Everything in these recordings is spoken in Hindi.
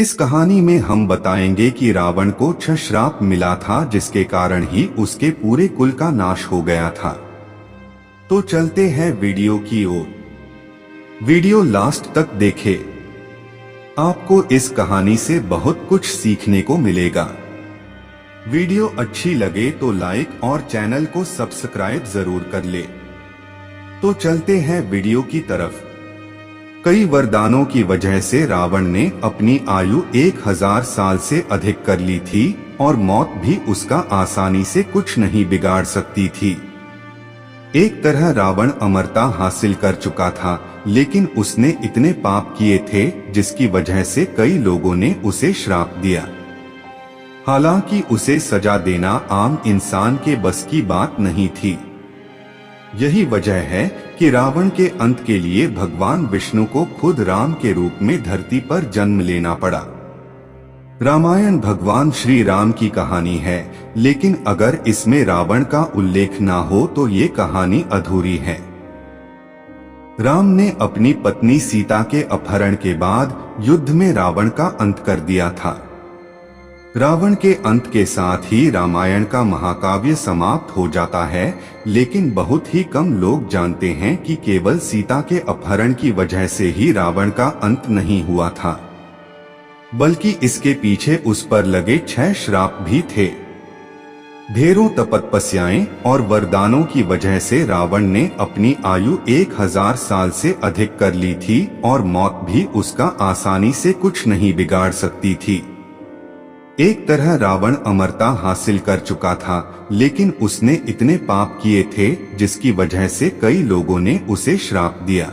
इस कहानी में हम बताएंगे कि रावण को 6 श्राप मिला था, जिसके कारण ही उसके पूरे कुल का नाश हो गया था। तो चलते हैं वीडियो की ओर। वीडियो लास्ट तक देखें। आपको इस कहानी से बहुत कुछ सीखने को मिलेगा। वीडियो अच्छी लगे तो लाइक और चैनल को सब्सक्राइब जरूर कर ले। तो चलते हैं वीडियो की तरफ। कई वरदानों की वजह से रावण ने अपनी आयु 1000 साल से अधिक कर ली थी और मौत भी उसका आसानी से कुछ नहीं बिगाड़ सकती थी। एक तरह रावण अमरता हासिल कर चुका था, लेकिन उसने इतने पाप किए थे जिसकी वजह से कई लोगों ने उसे श्राप दिया। हालांकि उसे सजा देना आम इंसान के बस की बात नहीं थी। यही वजह है कि रावण के अंत के लिए भगवान विष्णु को खुद राम के रूप में धरती पर जन्म लेना पड़ा। रामायण भगवान श्री राम की कहानी है, लेकिन अगर इसमें रावण का उल्लेख ना हो तो ये कहानी अधूरी है। राम ने अपनी पत्नी सीता के अपहरण के बाद युद्ध में रावण का अंत कर दिया था। रावण के अंत के साथ ही रामायण का महाकाव्य समाप्त हो जाता है, लेकिन बहुत ही कम लोग जानते हैं कि केवल सीता के अपहरण की वजह से ही रावण का अंत नहीं हुआ था, बल्कि इसके पीछे उस पर लगे 6 श्राप भी थे। ढेरों तपस्याएं और वरदानों की वजह से रावण ने अपनी आयु 1000 साल से अधिक कर ली थी और मौत भी उसका आसानी से कुछ नहीं बिगाड़ सकती थी। एक तरह रावण अमरता हासिल कर चुका था, लेकिन उसने इतने पाप किए थे जिसकी वजह से कई लोगों ने उसे श्राप दिया।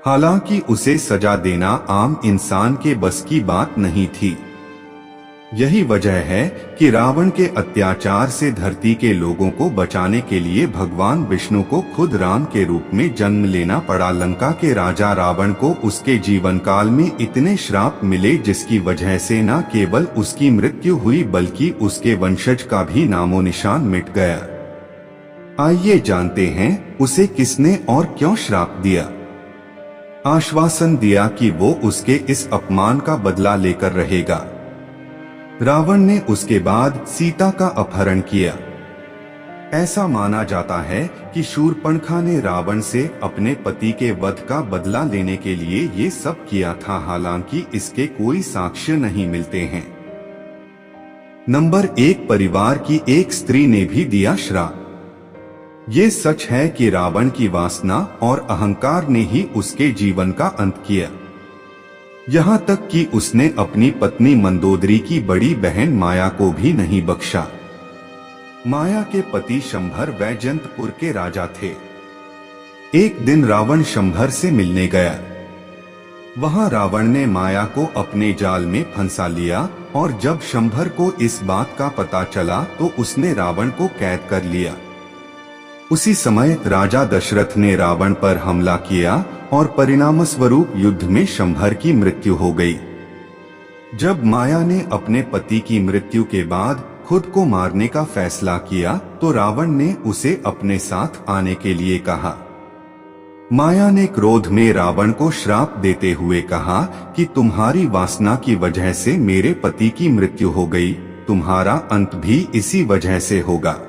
हालांकि उसे सजा देना आम इंसान के बस की बात नहीं थी। यही वजह है कि रावण के अत्याचार से धरती के लोगों को बचाने के लिए भगवान विष्णु को खुद राम के रूप में जन्म लेना पड़ा। लंका के राजा रावण को उसके जीवन काल में इतने श्राप मिले जिसकी वजह से न केवल उसकी मृत्यु हुई बल्कि उसके वंशज का भी नामो निशान मिट गया। आइए जानते हैं उसे किसने और क्यों श्राप दिया। आश्वासन दिया कि वो उसके इस अपमान का बदला लेकर रहेगा। रावण ने उसके बाद सीता का अपहरण किया। ऐसा माना जाता है कि शूर्पणखा ने रावण से अपने पति के वध का बदला लेने के लिए ये सब किया था, हालांकि इसके कोई साक्ष्य नहीं मिलते हैं। नंबर 1, परिवार की एक स्त्री ने भी दिया श्राप। ये सच है कि रावण की वासना और अहंकार ने ही उसके जीवन का अंत किया। यहाँ तक कि उसने अपनी पत्नी मंदोदरी की बड़ी बहन माया को भी नहीं बख्शा। माया के पति शंभर वैजयंतपुर के राजा थे। एक दिन रावण शंभर से मिलने गया। वहां रावण ने माया को अपने जाल में फंसा लिया और जब शंभर को इस बात का पता चला तो उसने रावण को कैद कर लिया। उसी समय राजा दशरथ ने रावण पर हमला किया और परिणामस्वरूप युद्ध में शंभर की मृत्यु हो गई। जब माया ने अपने पति की मृत्यु के बाद खुद को मारने का फैसला किया तो रावण ने उसे अपने साथ आने के लिए कहा। माया ने क्रोध में रावण को श्राप देते हुए कहा कि तुम्हारी वासना की वजह से मेरे पति की मृत्यु हो गई, तुम्हारा अंत भी इसी वजह से होगा।